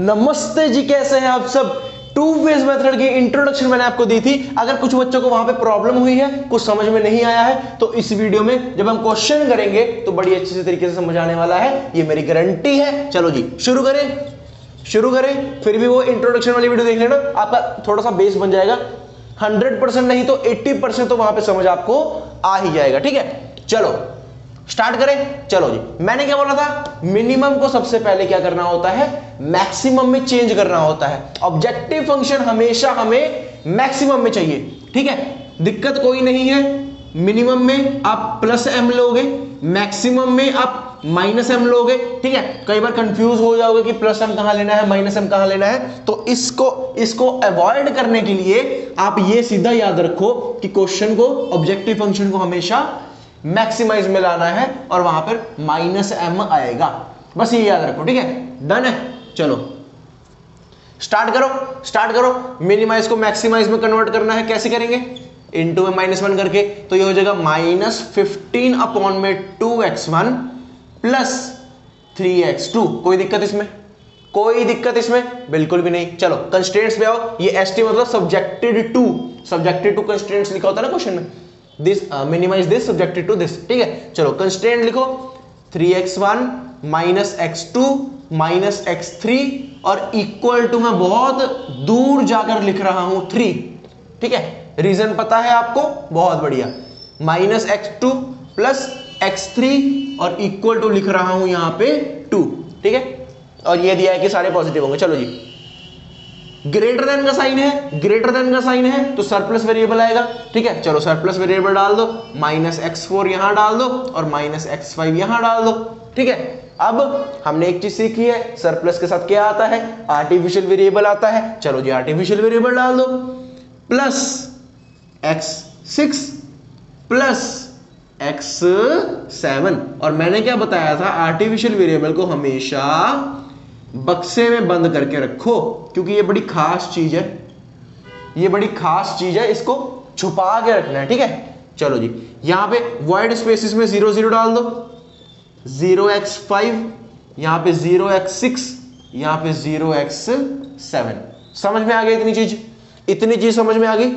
नमस्ते जी, कैसे हैं आप सब। टू फेज मेथड की इंट्रोडक्शन मैंने आपको दी थी। अगर कुछ बच्चों को वहां पे प्रॉब्लम हुई है, कुछ समझ में नहीं आया है, तो इस वीडियो में जब हम क्वेश्चन करेंगे तो बड़ी अच्छे से तरीके से समझ आने वाला है, ये मेरी गारंटी है। चलो जी शुरू करें। फिर भी वो इंट्रोडक्शन वाली वीडियो देख लेना, आपका थोड़ा सा बेस बन जाएगा। 100% नहीं तो 80% तो वहां पे समझ आपको आ ही जाएगा। ठीक है, चलो स्टार्ट करें। चलो जी, मैंने क्या बोला था, मिनिमम को सबसे पहले क्या करना होता है, मैक्सिमम में चेंज करना होता है। ऑब्जेक्टिव फंक्शन हमेशा हमें मैक्सिमम में चाहिए। ठीक है, दिक्कत कोई नहीं है। मिनिमम में आप प्लस एम लोगे, मैक्सिमम में आप माइनस एम लोगे। ठीक है, कई बार कंफ्यूज हो जाओगे कि प्लस एम कहां लेना है, माइनस एम कहां लेना है। तो इसको अवॉइड करने के लिए आप ये सीधा याद रखो कि क्वेश्चन को, ऑब्जेक्टिव फंक्शन को हमेशा मैक्सिमाइज में लाना है और वहां पर माइनस एम आएगा। बस ये याद रखो। ठीक है, डन है। चलो स्टार्ट करो। मिनिमाइज को मैक्सिमाइज में कन्वर्ट करना है, कैसे करेंगे, इनटू में -1 करके। तो ये हो जाएगा -15 अपॉन में 2x1 प्लस 3x2। कोई दिक्कत इसमें बिल्कुल भी नहीं। चलो कंस्ट्रेंट्स पे आओ। ये एसटी मतलब सब्जेक्टेड टू कंस्ट्रेंट्स लिखा होता है ना क्वेश्चन में, this minimise this subjected to this. ठीक है, चलो कंस्ट्रेंट लिखो, 3x1 -x2 -x3 और इक्वल टू मैं बहुत दूर जाकर लिख रहा हूं 3। ठीक है, रीजन पता है आपको, बहुत बढ़िया। -x2 प्लस x3 और इक्वल टू लिख रहा हूं यहां पे 2। ठीक है, और ये दिया है कि सारे पॉजिटिव होंगे। चलो जी, ग्रेटर देन का साइन है तो सरप्लस वेरिएबल आएगा। ठीक है, चलो सरप्लस वेरिएबल डाल दो, -x4 यहां डाल दो और -x5 यहां डाल दो। ठीक है, अब हमने एक चीज सीखी है, सरप्लस के साथ क्या आता है, आर्टिफिशियल वेरिएबल आता है। चलो जी आर्टिफिशियल वेरिएबल डाल दो, प्लस x6 प्लस x7। और मैंने क्या बताया था, आर्टिफिशियल वेरिएबल को हमेशा बक्से में बंद करके रखो, क्योंकि ये बड़ी खास चीज है, इसको छुपा के रखना है। ठीक है, चलो जी यहां पे वॉइड स्पेसिस में 0 0 डाल दो, 0x5 यहां पे 0x6 यहां पे 0x7। समझ में आ गई इतनी चीज समझ में आ गई।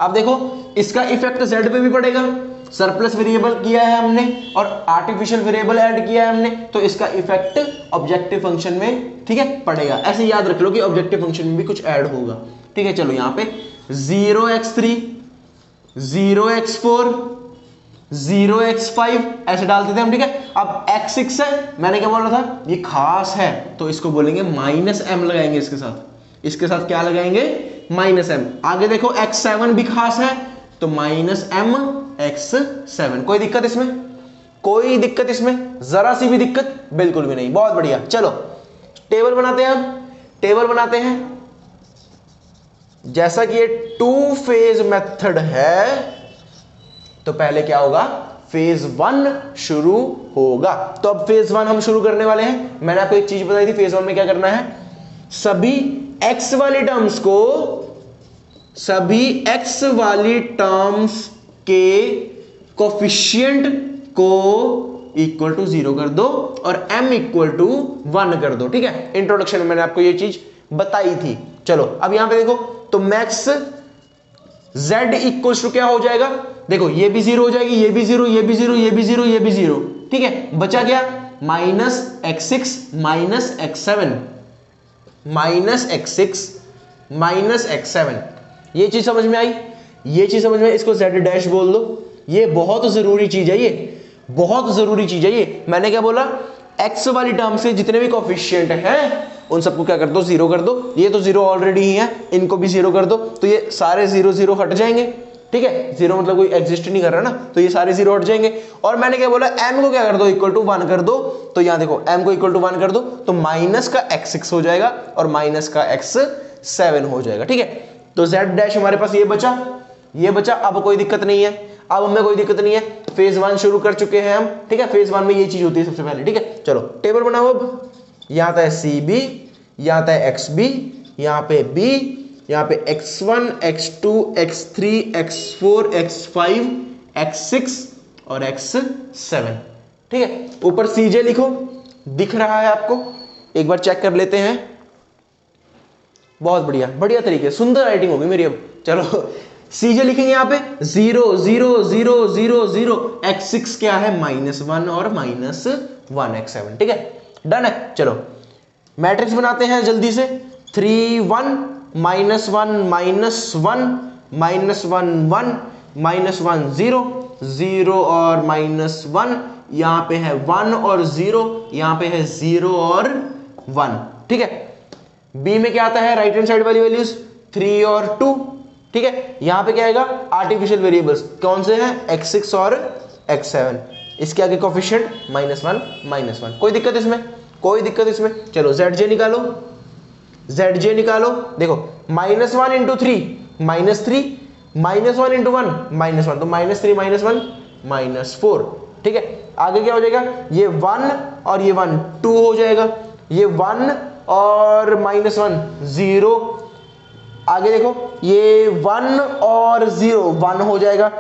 अब देखो इसका इफेक्ट z पे भी पड़ेगा। सरप्लस वेरिएबल किया है हमने और आर्टिफिशियल वेरिएबल ऐड किया है हमने, तो इसका इफेक्ट ऑब्जेक्टिव फंक्शन में, ठीक है, पड़ेगा। ऐसे याद रख लो कि ऑब्जेक्टिव फंक्शन में भी कुछ ऐड होगा। ठीक है, चलो यहां पे 0x3 0x4 0x5 ऐसे डालते थे हम। ठीक है, अब x6 है, मैंने क्या बोला था, ये खास है तो इसको बोलेंगे -m लगाएंगे। इसके साथ क्या लगाएंगे, -m। आगे देखो x7 भी खास है तो -m x7। कोई दिक्कत इसमें जरा सी भी दिक्कत बिल्कुल भी नहीं। बहुत बढ़िया। चलो टेबल बनाते हैं। जैसा कि ये 2 फेज मेथड है तो पहले क्या होगा, फेज 1 शुरू होगा। तो अब फेज 1 हम शुरू करने वाले हैं। मैंने आपको एक चीज बताई थी, फेज 1 में क्या करना है, सभी x वाली टर्म्स के कोफिशिएंट को इक्वल टू 0 कर दो और m इक्वल टू 1 कर दो। ठीक है, इंट्रोडक्शन में मैंने आपको ये चीज बताई थी। चलो अब यहां पे देखो, तो मैक्स z इक्वल टू क्या हो जाएगा, देखो ये भी 0 हो जाएगी, ये भी 0, ये भी 0, ये भी 0, ये भी 0। ठीक है, बचा क्या, -x6 -x7 -x7। ये चीज समझ में आई, इसको z डैश बोल दो। ये बहुत जरूरी चीज है ये। मैंने क्या बोला, x वाली टर्म से जितने भी कोफिशिएंट हैं उन सबको क्या कर दो, 0 कर दो। ये तो 0 ऑलरेडी ही है, इनको भी 0 कर दो, तो ये सारे 0 0 हट जाएंगे। ठीक है, 0 मतलब कोई एग्जिस्ट नहीं कर रहा ना, तो ये सारे 0 हट जाएंगे। और मैंने क्या बोला, m को क्या कर दो, इक्वल टू 1 कर दो। तो यहां देखो m को इक्वल टू 1 कर दो तो माइनस का x6 हो जाएगा और माइनस का x7 हो जाएगा। ठीक है, तो z डैश हमारे पास ये बचा। अब कोई दिक्कत नहीं है, फेज 1 शुरू कर चुके हैं हम। ठीक है, फेज 1 में ये चीज होती है सबसे पहले। ठीक है, चलो टेबल बनाओ। अब यहां आता है CB, यहां आता है XB, यहां पे B, यहां पे x1 x2 x3 x4 x5 x6 और x7। ठीक है, ऊपर CJ लिखो, दिख रहा है आपको, एक बार चेक कर लेते हैं। बहुत बढ़िया, बढ़िया तरीके, सुंदर राइटिंग होगी मेरी अब। चलो सीजे लिखेंगे यहाँ पे 0 0 0 0 0 x6 क्या है -1 और -1 x7, ठीक है, डन है। चलो मैट्रिक्स बनाते हैं जल्दी से। 3 1 -1 -1 -1 1 -1 0 0 और -1, यहां पे है 1 और 0, यहां पे है 0 और 1, ठीक है। बी में क्या आता है, राइट हैंड साइड वाली वैल्यूज 3 और 2, ठीक है। यहां पे क्या आएगा, आर्टिफिशियल वेरिएबल्स कौन से हैं, x6 और x7, इसके आगे कोफिशिएंट -1 -1। कोई दिक्कत इसमें, कोई दिक्कत इसमें। चलो zj निकालो, zj निकालो। देखो -1 × 3 -3, -1 × 1 -1, तो -3 -1 -4, ठीक है। आगे क्या हो जाएगा, ये 1 और ये 1 2 हो जाएगा, ये 1 और -1 0, आगे देखो ये 1 और 0 1 हो जाएगा,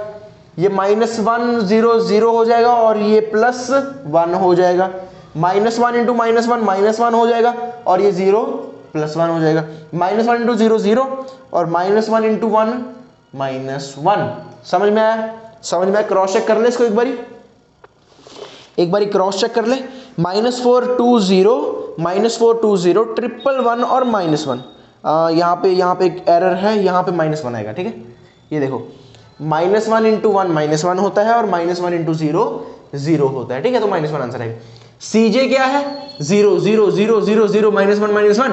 ये -1 0 0 हो जाएगा और ये +1 हो जाएगा, -1 × -1 -1 हो जाएगा और ये 0 +1 हो जाएगा, -1 × 0 0 और -1 × 1 -1। समझ में आया, समझ में आया। क्रॉस चेक कर ले इसको एक बारी क्रॉस चेक कर ले। -4 2 0 -4 2 0 1 1 और -1, यहाँ पे एक एरर है, यहाँ पे -1 आएगा, ठीक है। ये देखो -1 × 1 -1 होता है और -1 × 0 0 होता है, ठीक है, तो -1 आंसर आएगा। सीजे क्या है, 0 0 0 0 0 -1 -1,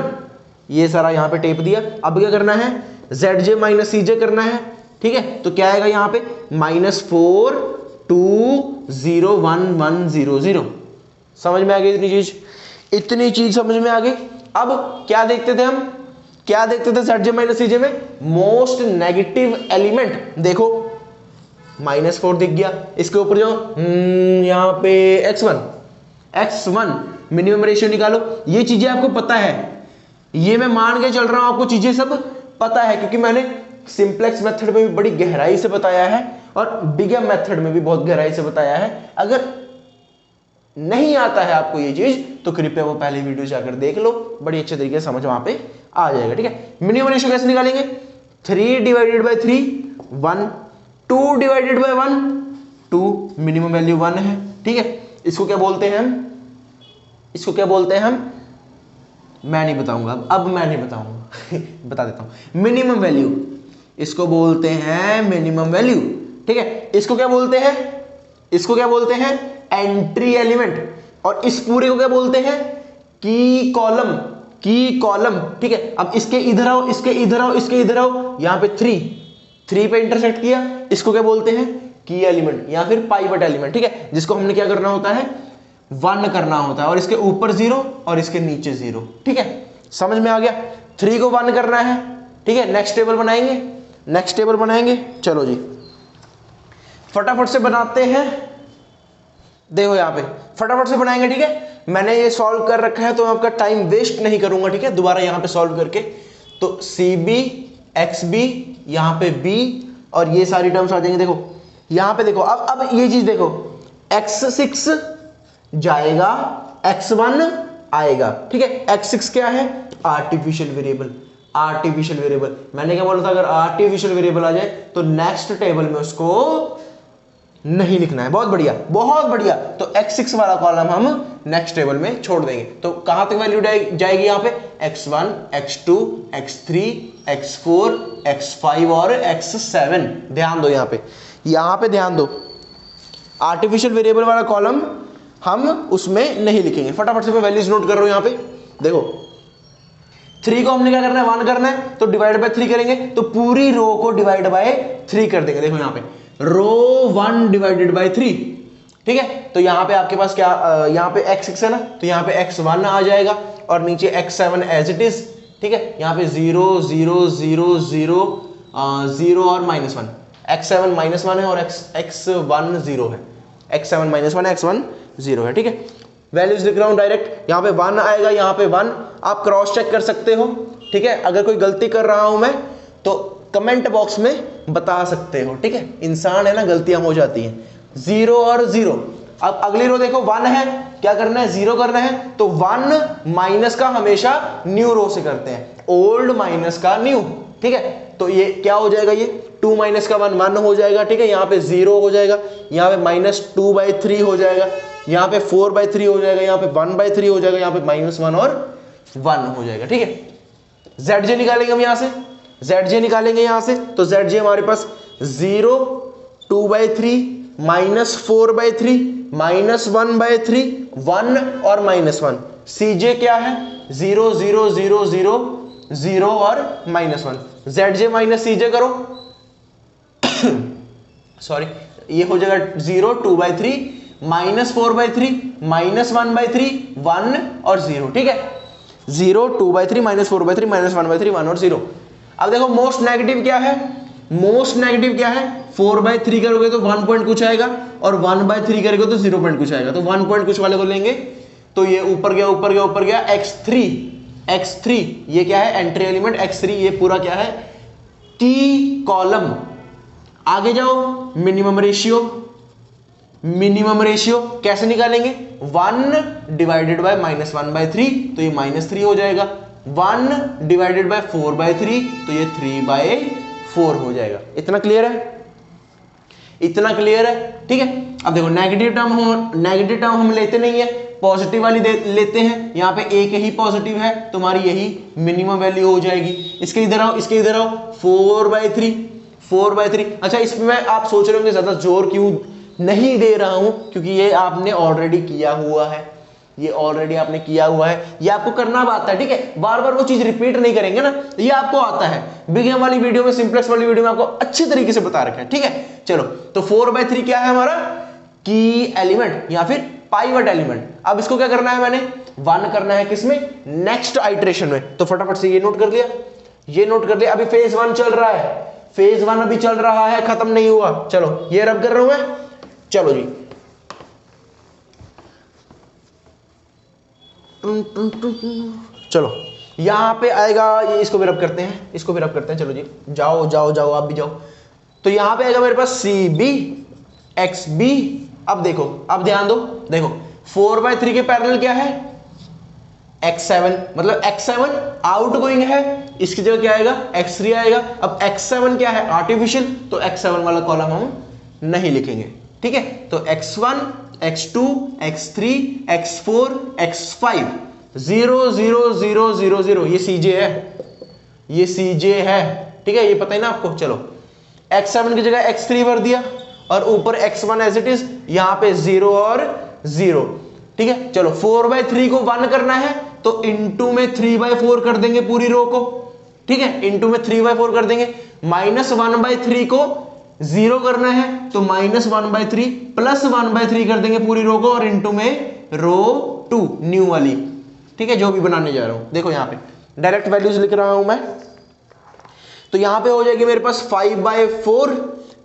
ये सारा यहाँ पे टेप दिया। अब क्या करना है, zj - cj करना है, ठीक है। तो क्या आएगा यहाँ पे, -4 2 0 1 1 0 0। समझ में आ गई इतनी चीज समझ में आ गई। अब क्या देखते थे हम, क्या देखते थे zj - cj में, मोस्ट नेगेटिव एलिमेंट। देखो -4 दिख गया, इसके ऊपर जो यहाँ पे x1 मिनिमम रेशियो निकालो। ये चीजें आपको पता है, ये मैं मान के चल रहा हूं आपको चीजें सब पता है, क्योंकि मैंने सिंप्लेक्स मेथड में भी बड़ी गहराई से बताया है और बिगम मेथड में भी बहुत गहराई से बताया है। अगर नहीं आता है आपको ये चीज तो कृपया वो पहले वीडियो जाकर देख लो, बड़ी अच्छे तरीके से समझ वहां पे आ जाएगा, ठीक है। मिनिमम रेशियो कैसे निकालेंगे, 3 / 3 1, 2 / 1 2, मिनिमम वैल्यू 1 है, ठीक है। इसको क्या बोलते हैं हम, इसको क्या बोलते हैं हम, मैं नहीं बताऊंगा, अब मैं नहीं बताऊंगा बता देता हूं। मिनिमम वैल्यू, इसको बोलते हैं मिनिमम वैल्यू, ठीक है। इसको क्या बोलते हैं, इसको क्या बोलते हैं, एंट्री एलिमेंट। और इस पूरे को क्या बोलते हैं, की कॉलम, की कॉलम, ठीक है। अब इसके इधर आओ, इसके इधर आओ, इसके इधर आओ, यहां पे 3 पे इंटरसेक्ट किया, इसको क्या बोलते हैं, की एलिमेंट या फिर पाइवट एलिमेंट, ठीक है। जिसको हमने क्या करना होता है, 1 करना होता है, और इसके ऊपर 0 और इसके नीचे 0, ठीक है। समझ में आ गया, 3 को 1 करना है, ठीक है। नेक्स्ट टेबल बनाएंगे, नेक्स्ट टेबल बनाएंगे। चलो जी फटाफट से बनाते हैं, देखो यहाँ पे फटाफट से बनाएंगे, ठीक है। मैंने ये सॉल्व कर रखा है तो मैं आपका टाइम वेस्ट नहीं करूंगा, ठीक है, दोबारा यहाँ पे सॉल्व करके। तो CB XB यहाँ पे B और ये सारी टर्म्स आ जाएंगे। देखो यहाँ पे देखो, अब ये चीज देखो, x6 जाएगा, x1 आएगा, ठीक है। x6 क्या है, आर्टिफिशियल वेरिएबल, आर्टिफिशियल वेरिएबल। मैंने क्या बोला था, अगर आर्टिफिशियल वेरिएबल आ जाए तो नेक्स्ट टेबल में उसको नहीं लिखना है। बहुत बढ़िया, बहुत बढ़िया। तो x6 वाला कॉलम हम नेक्स्ट टेबल में छोड़ देंगे। तो कहां तक वैल्यू जाएगी यहाँ पे, x1 x2 x3 x4 x5 और x7। ध्यान दो यहाँ पे ध्यान दो, आर्टिफिशियल वेरिएबल वाला कॉलम हम उसमें नहीं लिखेंगे। फटाफट से मैं वैल्यूज नोट कर रहा हूं यहाँ पे। देखो 3 को हमने क्या करना है, 1 करना है, तो डिवाइड बाय 3 करेंगे, तो पूरी रो को डिवाइड बाय 3 कर देंगे। देखो यहाँ पे रो 1 डिवाइडेड बाय 3, ठीक है। तो यहाँ पे आपके पास क्या, यहाँ पे x6 है ना, तो यहाँ पे x1 आ जाएगा और नीचे x7 एज इट इज, ठीक है। यहाँ पे 0 0 0 0 0 और -1, x7 -1 है और x1 0 है, x7 -1 है, x1 0 है, ठीक है। वैल्यूज लिख रहा हूं डायरेक्ट, यहाँ पे 1 आएगा, यहाँ पे 1। आप क्रॉस चेक कर सकते हो, ठीक है। अगर कोई गलती कर रहा हूं मैं तो कमेंट बॉक्स में बता सकते हो, ठीक है। इंसान है ना, गलतियां हो जाती हैं। 0 और 0। अब अगली रो देखो, 1 है, क्या करना है, 0 करना है, तो 1 माइनस का हमेशा न्यू रो से करते हैं, ओल्ड माइनस का न्यू, ठीक है। तो ये क्या हो जाएगा, ये 2 माइनस का 1 1 हो जाएगा, ठीक है। यहाँ पे 0 हो जाएगा, यहाँ पे -2/3 हो जाएगा, यहाँ पे 4/3 हो जाएगा, यहाँ पे 1/3 हो जाएगा, यहाँ पे -1 और 1 हो जाएगा, ठीक है। ZJ निकालेंगे हम यहाँ से, ZJ निकालेंगे यहाँ से, तो ZJ हमारे पास 0 2/3 -4/3 -1/3 1 और -1। CJ क्या है, 0 0 0 0 0 और -1। ZJ माइनस CJ करो सॉरी, ये हो जाएगा 0 2/3 -4/3 -1/3 1 और 0, ठीक है। 0 2/3 -4/3 -1/3 1 और 0। अब देखो मोस्ट नेगेटिव क्या है, मोस्ट नेगेटिव क्या है, 4/3 करोगे तो 1 पॉइंट कुछ आएगा, और 1/3 करोगे तो 0 पॉइंट कुछ आएगा, तो 1 पॉइंट कुछ वाले को लेंगे, तो ये ऊपर गया ऊपर गया ऊपर गया, x3 ये क्या है, एंट्री एलिमेंट x3, ये पूरा क्या है, की कॉलम। आगे जाओ, मिनिमम रेशियो कैसे निकालेंगे, 1 डिवाइडेड बाय -1/3, तो ये -3 हो जाएगा, 1 डिवाइडेड बाय 4/3, तो ये 3/4 हो जाएगा। इतना क्लियर है, इतना क्लियर है, ठीक है। अब देखो नेगेटिव टर्म हम लेते नहीं है, पॉजिटिव वाली लेते हैं, यहाँ पे एक ही पॉजिटिव है, तुम्हारी यही मिनिमम वैल्यू हो जाएगी। इसके इधर आओ, 4/3। अच्छा, इसमें आप सोच रहे होंगे ज्यादा जोर क्यों नहीं दे रहा हूं, क्योंकि ये आपने ऑलरेडी किया हुआ है, ये ऑलरेडी आपने किया हुआ है, ये आपको करना अब आता है, ठीक है। बार बार वो चीज रिपीट नहीं करेंगे ना, ये आपको आता है। बिगिनर वाली वीडियो में, सिंपलेक्स वाली वीडियो में आपको अच्छे तरीके से बता रखा है, ठीक है। चलो, तो 4/3 क्या है हमारा, की एलिमेंट या फिर पाइवट एलिमेंट। अब इसको क्या करना है, मैंने 1 करना है किसमें, नेक्स्ट आइट्रेशन में, तो फटाफट से ये नोट कर लिया, ये नोट कर लिया। अभी फेज 1 चल रहा है, फेज 1 अभी चल रहा है, खत्म नहीं हुआ। चलो, ये रब कर रहा हूं मैं, चलो जी, चलो यहां पे आएगा, ये इसको भी रब करते हैं, इसको भी रब करते हैं, चलो जी, जाओ जाओ जाओ, आप भी जाओ। तो यहां पे आएगा मेरे पास CB XB। अब देखो, अब ध्यान दो, देखो 4/3 के पैरेलल क्या है, x7, मतलब x7 आउटगोइंग है, इसकी जगह क्या आएगा, x3 आएगा। अब x7 क्या है, आर्टिफिशियल, तो x7 वाला कॉलम हम नहीं लिखेंगे, ठीक है। तो x1 x2 x3 x4 x5 0 0 0 0 0, ये CJ है, ये CJ है, ठीक है, ये पता है ना आपको। चलो, x7 की जगह x3 भर दिया, और ऊपर x1 एज इट इज, यहां पे 0 और 0, ठीक है। चलो, 4/3 को 1 करना है, तो इंटू में 3/4 कर देंगे पूरी रो को, ठीक है, इंटू में 3/4 कर देंगे। -1/3 को 0 करना है, तो -1/3 प्लस 1/3 कर देंगे पूरी रो को, और इंटू में रो 2 न्यू वाली, ठीक है, जो भी बनाने जा रहा हूं। देखो यहां पे डायरेक्ट वैल्यूज लिख रहा हूं मैं, तो यहां पे हो जाएगी मेरे पास 5/4।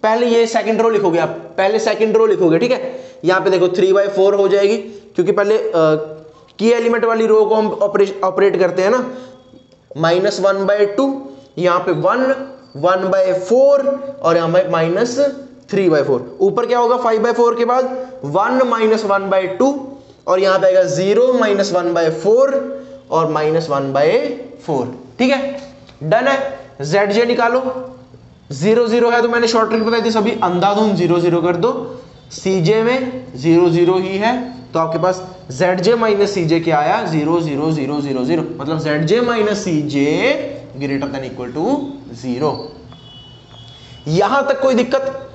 पहले ये सेकंड रो लिखोगे आप, पहले सेकंड रो लिखोगे, ठीक है। यहां पे देखो 3/4 हो जाएगी, क्योंकि पहले की एलिमेंट वाली रो को हम ऑपरेट करते हैं ना, -1/2, यहां पे 1/4 और यहां पे -3/4। ऊपर क्या होगा, 5/4 के बाद 1 -1/2, और यहां पे आएगा 0 -1/4 और -1/4, ठीक है, डन है। ZJ निकालो, 0 0 है, तो मैंने शॉर्ट ट्रिक बताई थी, सभी अंधाधुंध 0 0 कर दो। CJ में 0 0 ही है, तो आपके पास ZJ माइनस CJ क्या आया, 0 0 0 0 0, मतलब ZJ minus CJ greater than equal to 0। यहां तक कोई दिक्कत,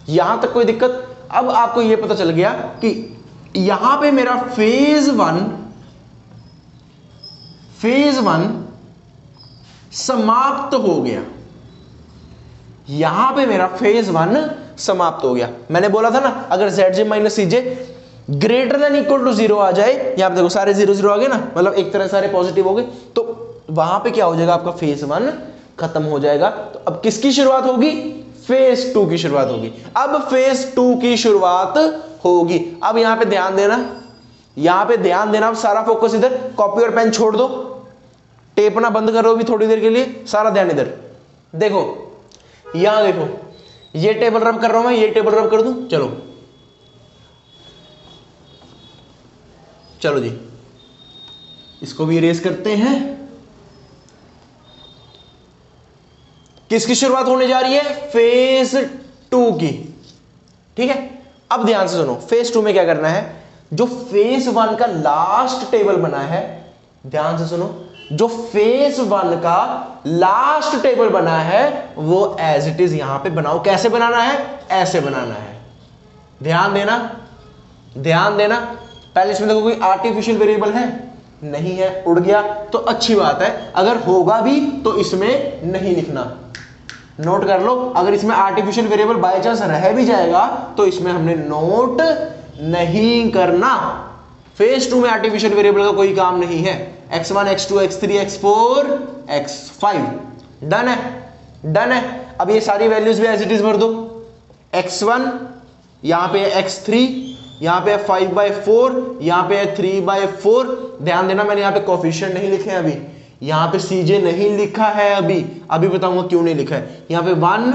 यहां तक कोई दिक्कत। अब आपको यह पता चल गया कि यहां पे मेरा फेज 1 समाप्त हो गया, यहां पे मेरा फेज 1 समाप्त हो गया। मैंने बोला था ना, अगर ZJ minus CJ greater than equal to 0 आ जाए, यहां पे देखो सारे 0 0 आ गए ना, मतलब एक तरह सारे पॉजिटिव हो गए, तो वहां पे क्या हो जाएगा, आपका फेज 1 खत्म हो जाएगा। तो अब किसकी शुरुआत होगी, फेज 2 की शुरुआत होगी। अब फेज 2 की शुरुआत होगी। अब यहां पे ध्यान देना, यहां पे ध्यान देना, अब सारा फोकस इधर, कॉपी और पेन छोड़ दो, टेप ना बंद करो भी थोड़ी देर के लिए, सारा ध्यान इधर। देखो यहां देखो, ये टेबल रब कर रहा हूं मैं, ये टेबल रब कर दूं, चलो चलो जी, इसको भी इरेज करते हैं। किसकी शुरुआत होने जा रही है? फेज 2 की। ठीक है, अब ध्यान से सुनो, फेज 2 में क्या करना है? जो फेज 1 का लास्ट टेबल बना है, ध्यान से सुनो, जो फेज 1 का लास्ट टेबल बना है वो एज इट इज यहां पे बनाओ। कैसे बनाना है? ऐसे बनाना है। ध्यान देना, ध्यान देना। पहले इसमें देखो कोई आर्टिफिशियल वेरिएबल है? नहीं है, उड़ गया तो अच्छी बात है। अगर होगा भी तो इसमें नहीं लिखना। नोट कर लो, अगर इसमें आर्टिफिशियल वेरिएबल बाय चांस रह भी जाएगा तो इसमें हमने नोट नहीं करना। फेज 2 में आर्टिफिशियल वेरिएबल का कोई काम नहीं है। x1 x2 x3 x4 x5 done है, डन है। अब ये सारी वैल्यूज भी एज इट इज भर दो। x1 यहां पे x3, यहां पे 5/4, यहां पे 3/4। ध्यान देना, मैंने यहां पे कोफिशिएंट नहीं लिखे हैं अभी, यहां पे cj नहीं लिखा है अभी बताऊंगा क्यों नहीं लिखा है। यहां पे 1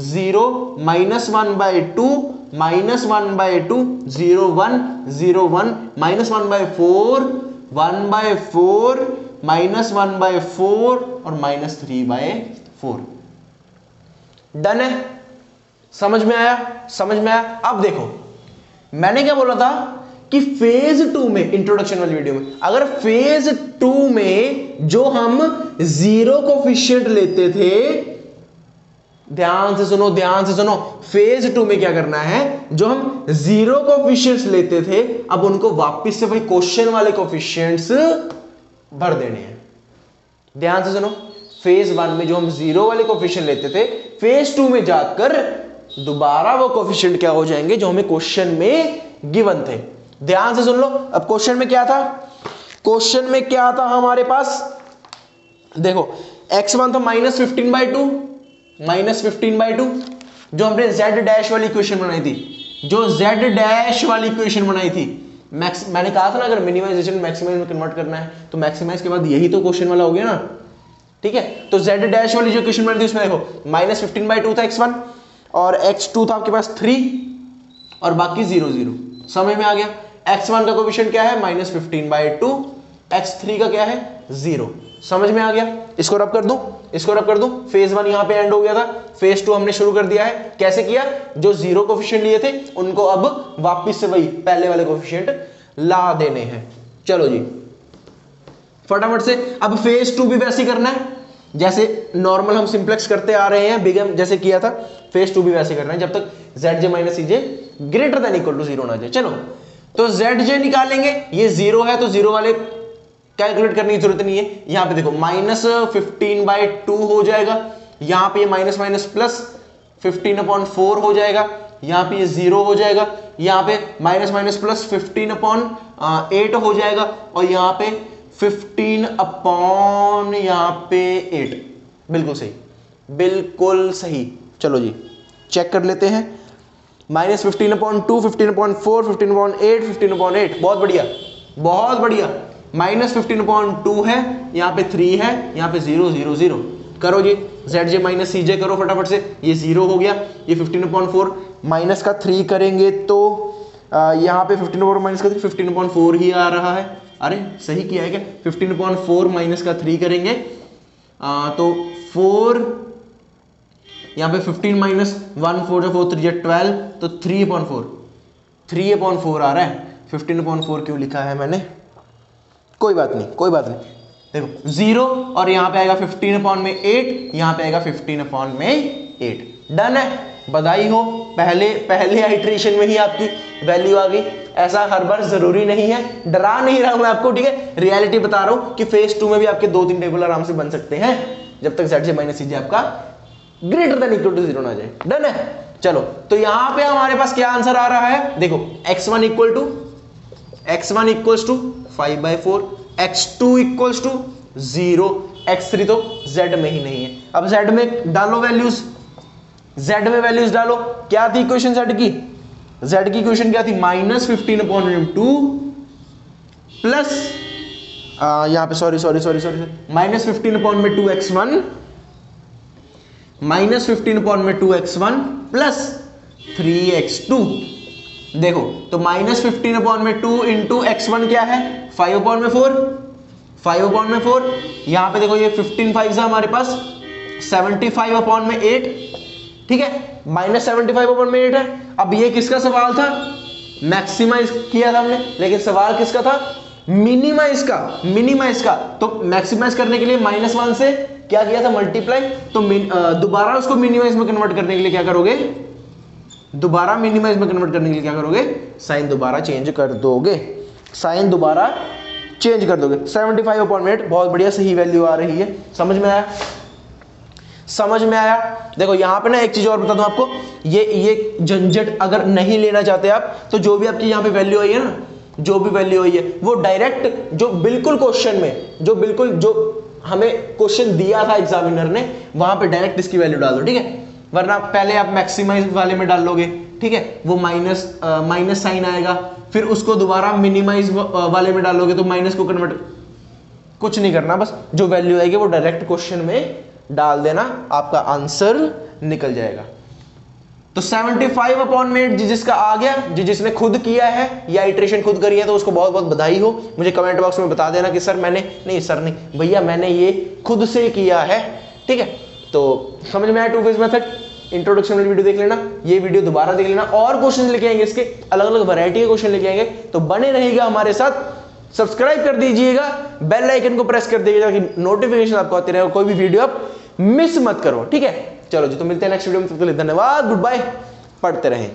0 -1/2 -1/2 0 1 0 1 -1/4 1/4 -1/4 और -3/4। डन है? समझ में आया? समझ में आया? अब देखो, मैंने क्या बोला था कि फेज 2 में, इंट्रोडक्शन वाली वीडियो में, अगर फेज 2 में जो हम जीरो कोफिशिएंट लेते थे, ध्यान से सुनो, ध्यान से सुनो, फेज 2 में क्या करना है? जो हम जीरो कोफिशिएंट्स लेते थे, अब उनको वापस से वही क्वेश्चन वाले कोफिशिएंट्स भर देने हैं। ध्यान से सुनो, फेज 1 में जो हम जीरो वाले कोफिशिएंट लेते थे, फेज 2 में जाकर दोबारा वो कोफिशिएंट क्या हो जाएंगे जो हमें क्वेश्चन में गिवन थे। ध्यान से सुन लो, अब क्वेश्चन में क्या था? क्वेश्चन में क्या था हमारे पास? देखो, x1 था -15/2, -15/2, जो हमने z डैश वाली इक्वेशन बनाई थी, जो z डैश वाली इक्वेशन बनाई थी। मैंने कहा था ना, अगर मिनिमाइजेशन मैक्सिमाइज में कन्वर्ट करना है तो मैक्सिमाइज के बाद यही तो क्वेश्चन वाला हो गया ना। ठीक है, तो z डैश वाली जो इक्वेशन बनी थी उसमें देखो -15/2 था x1 और x2 था आपके पास 3 और बाकी 0 0। समझ में आ गया? x1 का कोएफिशिएंट क्या है? -15/2, x3 का क्या है? 0। समझ में आ गया? इसको रब कर दूं, इसको रब कर दूं। फेज 1 यहां पे एंड हो गया था, फेज 2 हमने शुरू कर दिया है। कैसे किया? जो जीरो कोएफिशिएंट लिए थे उनको अब वापस से वही पहले वाले कोएफिशिएंट ला देने हैं। चलो जी, फटाफट से। अब फेज 2 भी वैसे ही करना है जैसे नॉर्मल हम सिंप्लेक्स करते आ रहे हैं, बिग एम जैसे किया था। फेज 2 भी वैसे करना है जब तक zj - cj greater than equal to 0 ना जाए। चलो, तो zj निकालेंगे, ये 0 है तो 0 वाले कैलकुलेट करने की जरूरत नहीं है। यहां पे देखो -15/2 हो जाएगा, यहां पे ये माइनस माइनस प्लस 15/4 हो जाएगा, यहां पे ये 0 हो जाएगा, यहां पे माइनस माइनस प्लस 15/8 हो जाएगा और यहां पे 15/ यहां पे 8। बिल्कुल सही, बिल्कुल सही। चलो जी, चेक कर लेते हैं। -15/2, 15/4, 15/8, 15/8। बहुत बढ़िया, बहुत बढ़िया। -15/2 है, यहां पे 3 है, यहां पे 0 0 0। करो जी, zj - cj करो फटाफट से। ये 0 हो गया, ये 15/4 माइनस का 3 करेंगे तो यहां पे 15/4 माइनस का 3 15/4 ही आ रहा है। अरे सही किया है क्या? 15/4 माइनस का 3 करेंगे तो 4, यहां पे 15 माइनस 1 4 4 3 12 तो 3/4 3/4 आ रहा है। 15/4 क्यों लिखा है मैंने? कोई बात नहीं, कोई बात नहीं। देखो 0 और यहां पे आएगा 15/8, यहां पे आएगा 15/8। डन है, बधाई हो, पहले आइट्रेशन में ही आपकी वैल्यू आ गई। ऐसा हर बार जरूरी नहीं है, डरा नहीं रहा मैं आपको, ठीक है। रियलिटी बता रहा हूं कि फेज 2 में भी आपके 2-3 टेबल आराम से बन सकते हैं जब तक zj - cj आपका ग्रेटर देन इक्वल टू 0 ना जाए। डन है। चलो, तो यहां पे हमारे पास क्या आंसर आ रहा है? देखो x1 equal to 5/4, x2 equals to 0, x3 तो z में ही नहीं है। अब z में डालो वैल्यूज, z में वैल्यूज डालो। क्या थी इक्वेशन z की? z की इक्वेशन क्या थी? -15/2 प्लस यहां पे sorry -15/2 x1 -15/2 x1 plus 3x2 देखो तो -15/2 इंटू x1 क्या है 5/4, 5/4। यहां पे देखो ये 15 5 हमारे पास 75/8, ठीक है, -75/8 है। अब ये किसका सवाल था, मैक्सिमाइज किया था हमने, लेकिन सवाल किसका था, मिनिमाइज का, मिनिमाइज का। तो मैक्सिमाइज करने के लिए -1 से क्या किया था, मल्टीप्लाई। तो दोबारा उसको मिनिमाइज में कन्वर्ट करने के लिए क्या करोगे, दोबारा मिनिमाइज में कन्वर्ट करने के लिए क्या करोगे, साइन दोबारा चेंज कर दोगे, साइन दोबारा चेंज कर दोगे। 75/8 बहुत बढ़िया, सही वैल्यू आ रही है। समझ में आया, समझ में आया। देखो यहां पे ना एक चीज और बता दूं आपको, ये झंझट अगर नहीं लेना चाहते आप, तो जो भी आपकी यहां पे वैल्यू आई है ना, जो भी वैल्यू आई है वो डायरेक्ट जो बिल्कुल क्वेश्चन में, जो बिल्कुल जो हमें क्वेश्चन दिया था एग्जामिनर ने, वहां पे डायरेक्ट इसकी वैल्यू डाल दो, ठीक है। वरना पहले आप मैक्सिमाइज वाले में डाल लोगे, ठीक है, वो माइनस साइन आएगा, फिर उसको दोबारा मिनिमाइज वाले में डालोगे तो माइनस को कन्वर्ट, कुछ नहीं करना, बस जो वैल्यू आएगी वो डायरेक्ट क्वेश्चन में डाल देना, आपका आंसर निकल जाएगा। तो 75/8 जिसका आ गया, जिसने खुद किया है या इटरेशन खुद करी है, तो उसको बहुत बहुत बधाई हो। मुझे कमेंट बॉक्स में बता देना कि सर मैंने, नहीं सर नहीं भैया, मैंने ये खुद से किया है, ठीक है। तो समझ में आया टू फेज मेथड। इंट्रोडक्शन वाली वीडियो देख लेना, ये वीडियो दोबारा देख लेना, और क्वेश्चन लेके आएंगे, इसके अलग अलग वैरायटी के क्वेश्चन लेके आएंगे, तो बने रहिएगा हमारे साथ। सब्सक्राइब कर दीजिएगा, बेल आइकन को प्रेस कर दीजिएगा कि नोटिफिकेशन आपको आते रहे, कोई भी वीडियो आप मिस मत करो, ठीक है। चलो जी, तो मिलते हैं नेक्स्ट वीडियो में, तब तक के लिए धन्यवाद, गुड बाय, पढ़ते रहें।